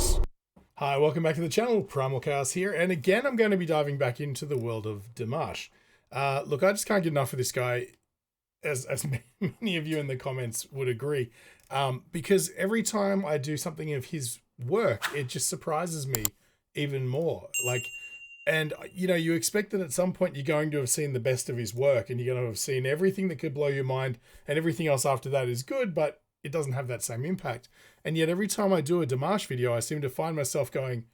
Chaos. Hi, welcome back to the channel. Primal Chaos here, and again I'm going to be diving back into the world of Dimash. Look, I just can't get enough of this guy, as many of you in the comments would agree, because every time I do something of his work, it just surprises me even more. Like, and you know, you expect that at some point you're going to have seen the best of his work, and you're going to have seen everything that could blow your mind, and everything else after that is good, but it doesn't have that same impact. And yet every time I do a Dimash video, I seem to find myself going,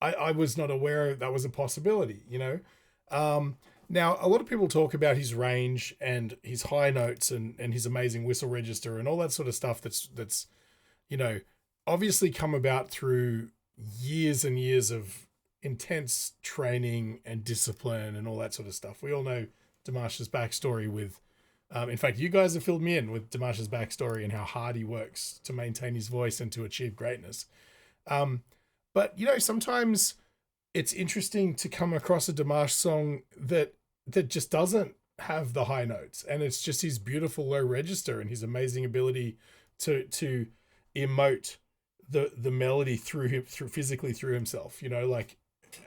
I was not aware that was a possibility, you know? Now, a lot of people talk about his range and his high notes and his amazing whistle register and all that sort of stuff that's you know, obviously come about through years and years of intense training and discipline and all that sort of stuff. We all know Dimash's backstory with, in fact, you guys have filled me in with Dimash's backstory and how hard he works to maintain his voice and to achieve greatness. But, you know, sometimes it's interesting to come across a Dimash song that just doesn't have the high notes, and it's just his beautiful low register and his amazing ability to emote the melody through physically through himself, you know, like,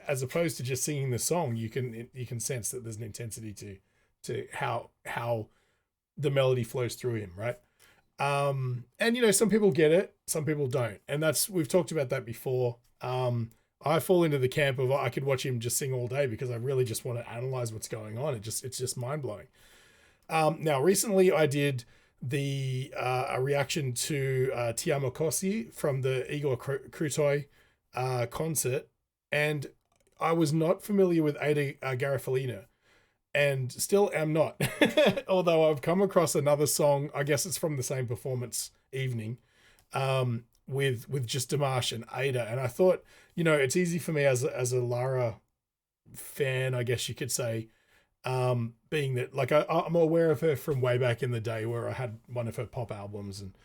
as opposed to just singing the song, you can sense that there's an intensity to how the melody flows through him, right? And you know, some people get it, some people don't, and we've talked about that before. I fall into the camp of I could watch him just sing all day because I really just want to analyze what's going on. It's just mind blowing. Now, recently I did a reaction to Ti Amo Così from the Igor Krutoy concert, and I was not familiar with Aida Garofalina, and still am not. Although I've come across another song, I guess it's from the same performance evening, with just Dimash and Aida, and I thought, you know, it's easy for me as a Lara fan, I guess you could say, being that, like, I'm aware of her from way back in the day where I had one of her pop albums, and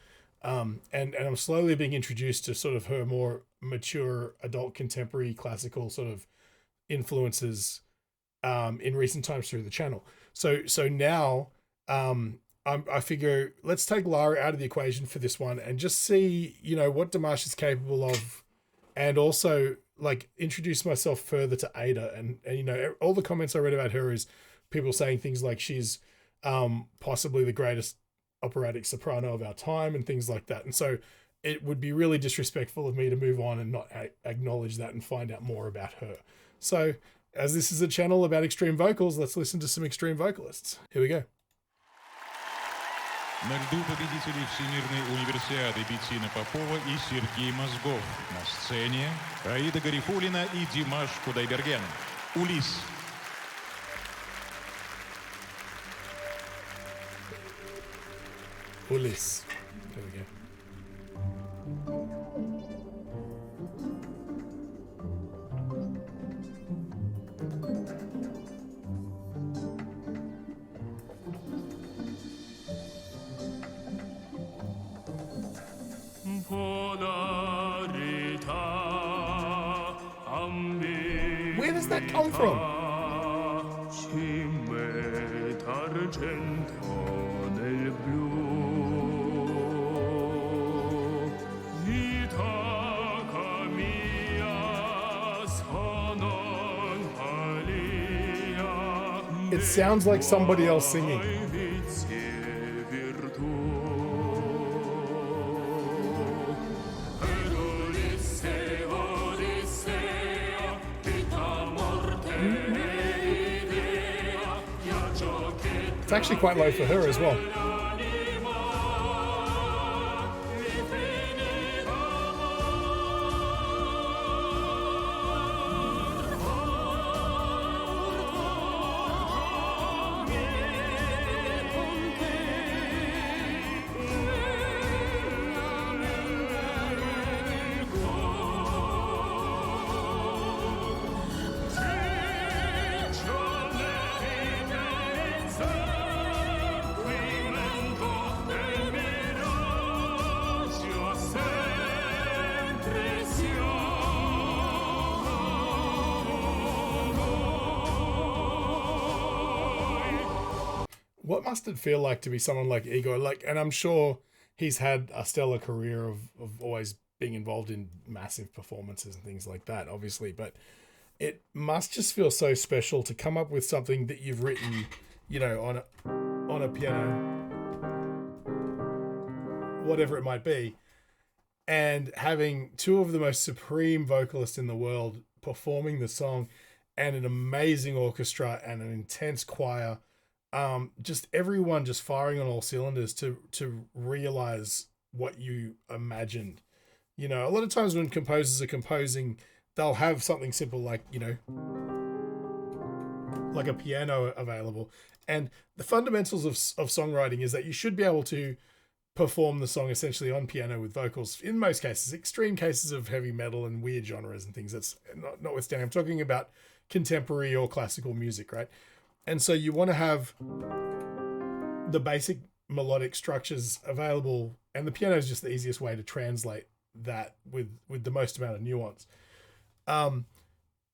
I'm slowly being introduced to sort of her more mature adult contemporary classical sort of influences in recent times through the channel. So now I figure let's take Lara out of the equation for this one and just see, you know, what Dimash is capable of, and also like introduce myself further to Aida. And you know, all the comments I read about her is people saying things like she's possibly the greatest operatic soprano of our time and things like that. And so it would be really disrespectful of me to move on and not acknowledge that and find out more about her. So as this is a channel about extreme vocals, let's listen to some extreme vocalists. Here we go. На льду победителей Всемирной универсиады Беттина Попова и Сергей Мозгов. На сцене Аида Гарифуллина и Димаш Кудайберген. Улisse. Ulisse. There we go. Where does that come from? It sounds like somebody else singing. It's actually quite low for her as well. What must it feel like to be someone like Igor? Like, and I'm sure he's had a stellar career of always being involved in massive performances and things like that, obviously, but it must just feel so special to come up with something that you've written, you know, on a piano, whatever it might be, and having two of the most supreme vocalists in the world performing the song, and an amazing orchestra and an intense choir, just everyone just firing on all cylinders to realize what you imagined. You know, a lot of times when composers are composing, they'll have something simple like, you know, like a piano available. And the fundamentals of songwriting is that you should be able to perform the song essentially on piano with vocals in most cases. Extreme cases of heavy metal and weird genres and things, that's notwithstanding. I'm talking about contemporary or classical music, right? And so you want to have the basic melodic structures available, and the piano is just the easiest way to translate that with the most amount of nuance.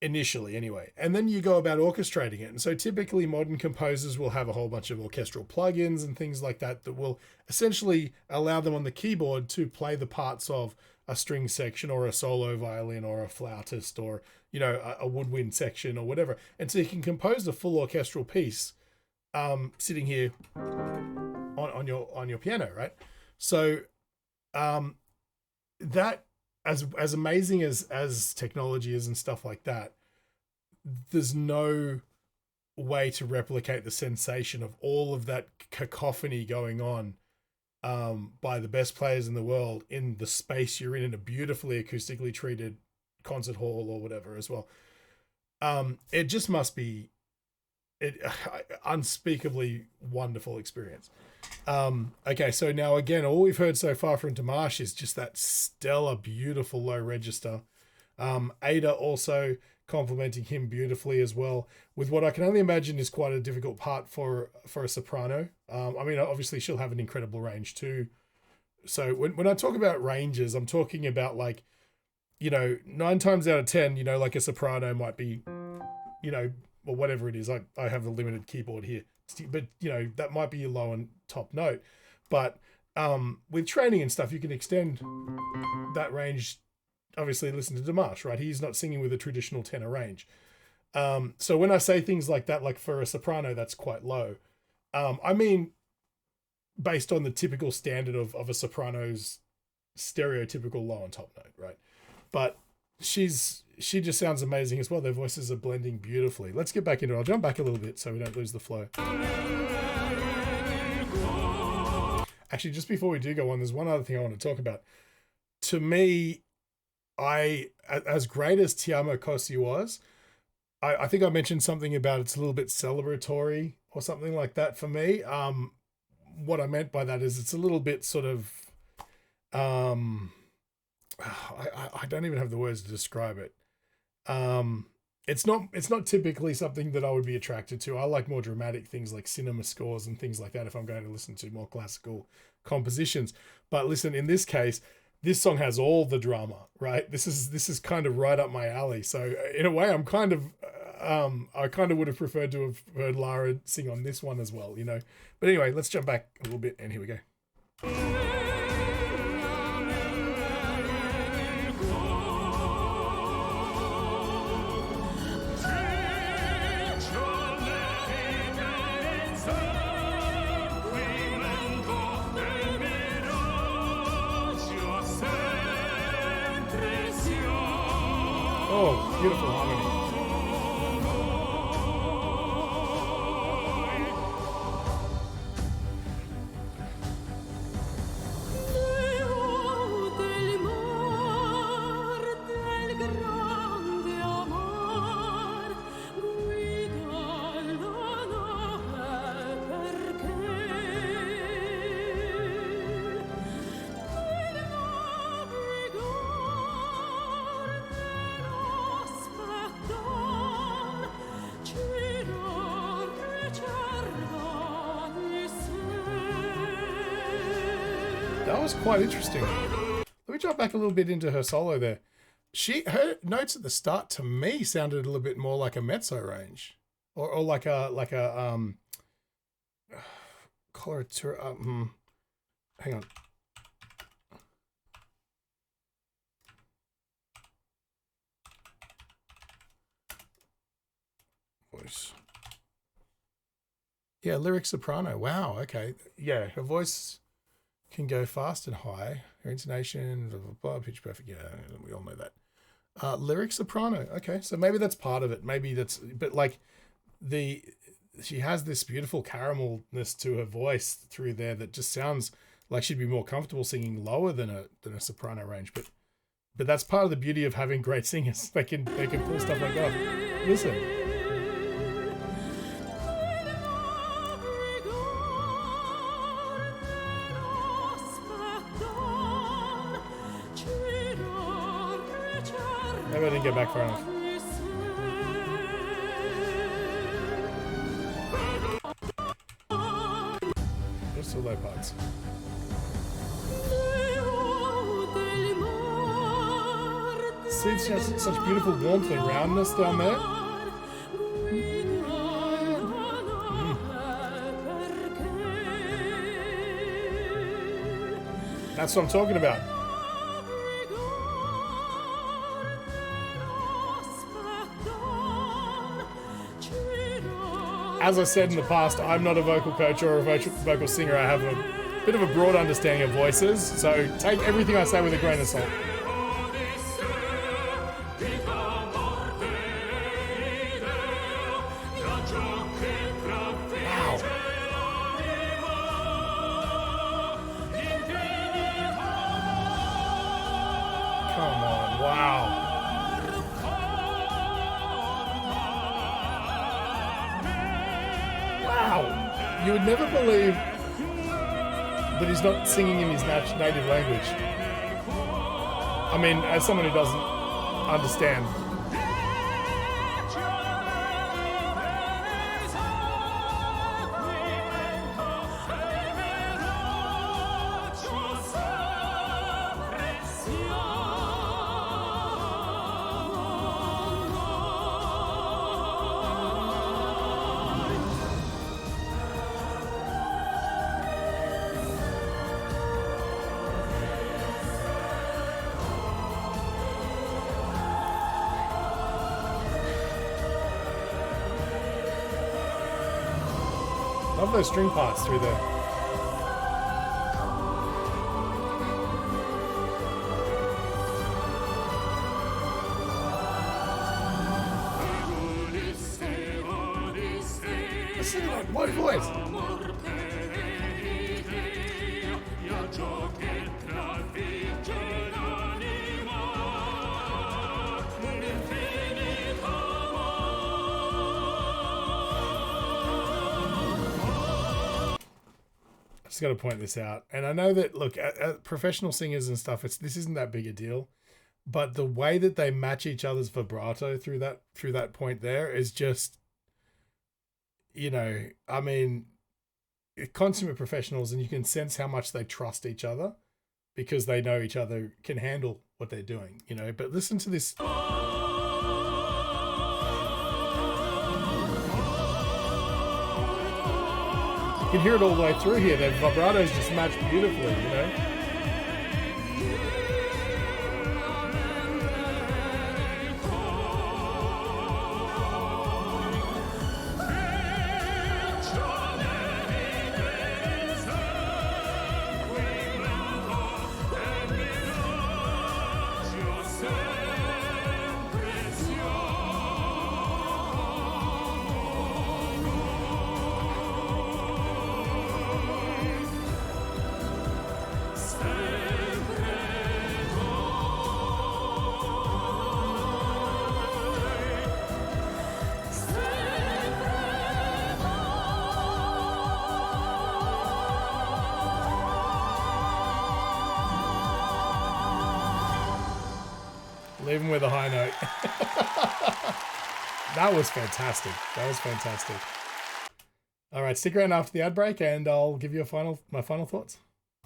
Initially anyway, and then you go about orchestrating it. And so typically modern composers will have a whole bunch of orchestral plugins and things like that that will essentially allow them on the keyboard to play the parts of a string section or a solo violin or a flautist or, you know, a woodwind section or whatever. And so you can compose a full orchestral piece sitting here on your piano, right? So that, as amazing as technology is and stuff like that, there's no way to replicate the sensation of all of that cacophony going on by the best players in the world in the space you're in a beautifully acoustically treated concert hall or whatever as well. It just must be unspeakably wonderful experience. Okay, so now again, all we've heard so far from Dimash is just that stellar, beautiful low register. Aida also complementing him beautifully as well, with what I can only imagine is quite a difficult part for a soprano. I mean, obviously she'll have an incredible range too. So when I talk about ranges, I'm talking about, like, you know, 9 times out of 10, you know, like a soprano might be, you know, or whatever it is. I have a limited keyboard here, but you know, that might be your low and top note. But with training and stuff, you can extend that range. Obviously, listen to Dimash, right? He's not singing with a traditional tenor range. So when I say things like that, like for a soprano, that's quite low. I mean, based on the typical standard of a soprano's stereotypical low and top note, right? But she just sounds amazing as well. Their voices are blending beautifully. Let's get back into it. I'll jump back a little bit so we don't lose the flow. Actually, just before we do go on, there's one other thing I want to talk about. To me, as great as Ti Amo Così was, I think I mentioned something about it's a little bit celebratory or something like that for me. What I meant by that is it's a little bit sort of, I don't even have the words to describe it. It's not typically something that I would be attracted to. I like more dramatic things like cinema scores and things like that if I'm going to listen to more classical compositions. But listen, in this case, this song has all the drama, right? This is kind of right up my alley. So in a way, I'm kind of I kind of would have preferred to have heard Lara sing on this one as well, you know. But anyway, let's jump back a little bit, and here we go. Oh, beautiful harmony. That was quite interesting. Let me drop back a little bit into her solo there. Her notes at the start to me sounded a little bit more like a mezzo range, or like a coloratura. Hang on. voice. Yeah, lyric soprano. Wow. Okay. Yeah, her voice can go fast and high. Her intonation, blah, blah, blah, pitch perfect. Yeah, we all know that. Lyric soprano. Okay, so maybe that's part of it. Maybe that's, but like she has this beautiful caramelness to her voice through there that just sounds like she'd be more comfortable singing lower than a soprano range. But that's part of the beauty of having great singers. They can pull stuff like that. Listen. Maybe I didn't get back far enough. Just solo parts. See, she has such beautiful warmth and roundness down there. That's what I'm talking about. As I said in the past, I'm not a vocal coach or a vocal singer. I have a bit of a broad understanding of voices, so take everything I say with a grain of salt. Wow. Come on, wow. You would never believe that he's not singing in his native language. I mean, as someone who doesn't understand. Love those string parts through there. Listen to that white voice. Just got to point this out, and I know that, look, at professional singers and stuff, this isn't that big a deal, but the way that they match each other's vibrato through that point there is just, you know, I mean, consummate professionals, and you can sense how much they trust each other because they know each other can handle what they're doing, you know. But listen to this. You can hear it all the way through here. Their vibratos just match beautifully, you know. Even with a high note. That was fantastic. That was fantastic. All right, stick around after the ad break and I'll give you my final thoughts.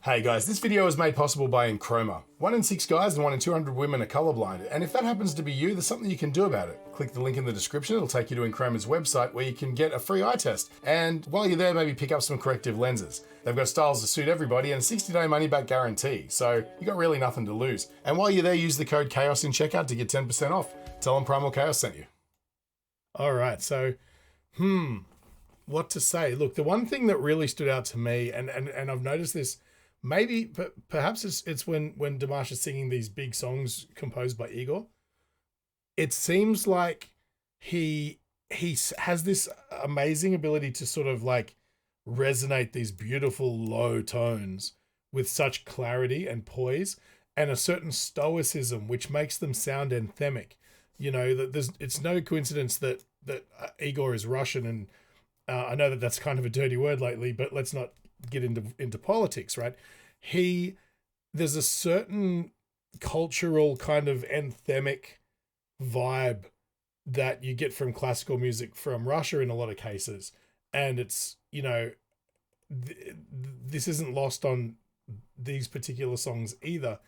Hey guys, this video was made possible by Enchroma. 1 in 6 guys and 1 in 200 women are colorblind, and if that happens to be you, there's something you can do about it. Click the link in the description, it'll take you to Enchroma's website where you can get a free eye test. And while you're there, maybe pick up some corrective lenses. They've got styles to suit everybody and a 60-day money-back guarantee, so you got really nothing to lose. And while you're there, use the code CHAOS in checkout to get 10% off. Tell them Primal Chaos sent you. All right, so What to say? Look, the one thing that really stood out to me, and I've noticed this, maybe perhaps it's when Dimash is singing these big songs composed by Igor. It seems like he has this amazing ability to sort of like resonate these beautiful low tones with such clarity and poise, and a certain stoicism which makes them sound anthemic. You know, that it's no coincidence that Igor is Russian, and I know that that's kind of a dirty word lately, but let's not get into politics, right? There's a certain cultural kind of anthemic vibe that you get from classical music from Russia in a lot of cases, and it's, you know, this isn't lost on these particular songs either,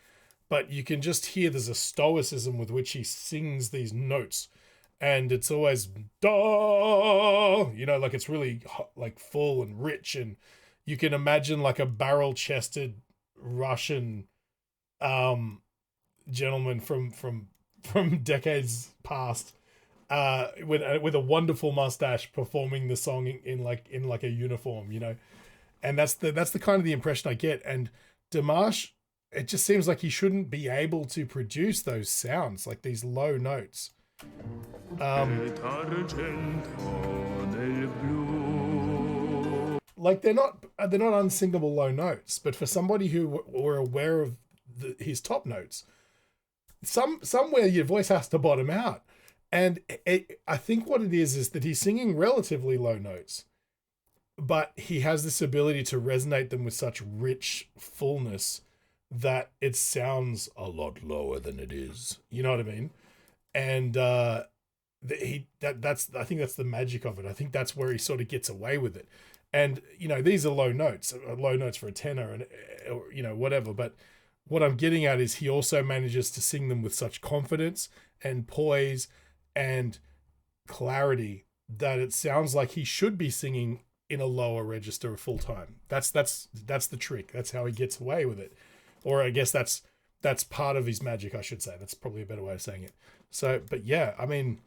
but you can just hear there's a stoicism with which he sings these notes, and it's always da, you know, like it's really like full and rich, and you can imagine like a barrel-chested Russian gentleman from decades past, with a wonderful mustache performing the song in like a uniform, you know, and that's the kind of the impression I get. And Dimash, it just seems like he shouldn't be able to produce those sounds, like these low notes. Like they're not unsingable low notes, but for somebody who were aware of his top notes, somewhere your voice has to bottom out. And I think what it is that he's singing relatively low notes, but he has this ability to resonate them with such rich fullness that it sounds a lot lower than it is. You know what I mean? And I think that's the magic of it. I think that's where he sort of gets away with it. And, you know, these are low notes for a tenor, and, or, you know, whatever. But what I'm getting at is he also manages to sing them with such confidence and poise and clarity that it sounds like he should be singing in a lower register full time. That's the trick. That's how he gets away with it. Or I guess that's part of his magic, I should say. That's probably a better way of saying it. So, but yeah, I mean,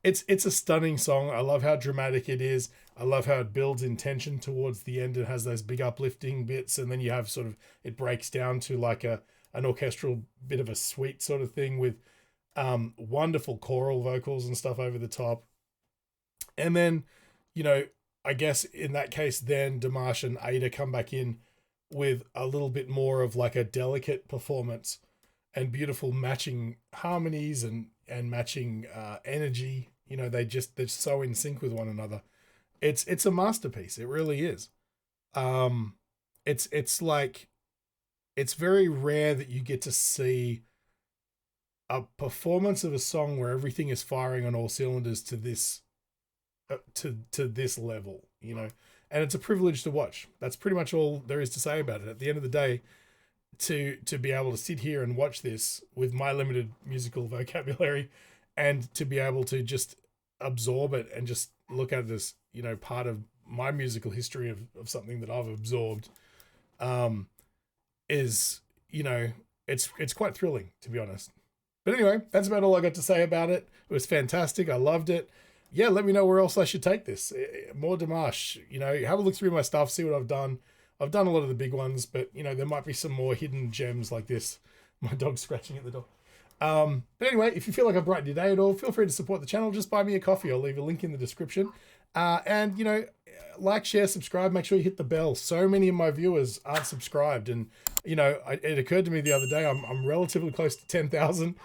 it's a stunning song. I love how dramatic it is. I love how it builds in tension towards the end. It has those big uplifting bits, and then you have sort of, it breaks down to like an orchestral bit of a suite sort of thing with wonderful choral vocals and stuff over the top. And then, you know, I guess in that case, then Dimash and Aida come back in with a little bit more of like a delicate performance and beautiful matching harmonies and matching energy. You know, they're so in sync with one another. It's a masterpiece. It really is. It's like, it's very rare that you get to see a performance of a song where everything is firing on all cylinders to this this level, you know, and it's a privilege to watch. That's pretty much all there is to say about it. At the end of the day, to be able to sit here and watch this with my limited musical vocabulary, and to be able to just absorb it and just look at it as, you know, part of my musical history of something that I've absorbed, is, you know, it's quite thrilling, to be honest. But anyway, that's about all I got to say about it. It was fantastic. I loved it. Yeah, let me know where else I should take this. More Dimash. You know, have a look through my stuff, see what I've done. I've done a lot of the big ones, but, you know, there might be some more hidden gems like this. My dog's scratching at the door. But anyway, if you feel like I've brightened your day at all, feel free to support the channel. Just buy me a coffee. I'll leave a link in the description. And, you know, like, share, subscribe. Make sure you hit the bell. So many of my viewers aren't subscribed. And, you know, it occurred to me the other day, I'm relatively close to 10,000.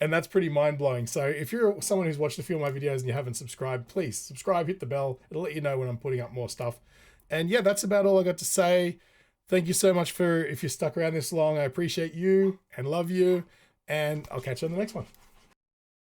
And that's pretty mind-blowing. So if you're someone who's watched a few of my videos and you haven't subscribed, please subscribe, hit the bell. It'll let you know when I'm putting up more stuff. And yeah, that's about all I got to say. Thank you so much if you stuck around this long. I appreciate you and love you. And I'll catch you on the next one.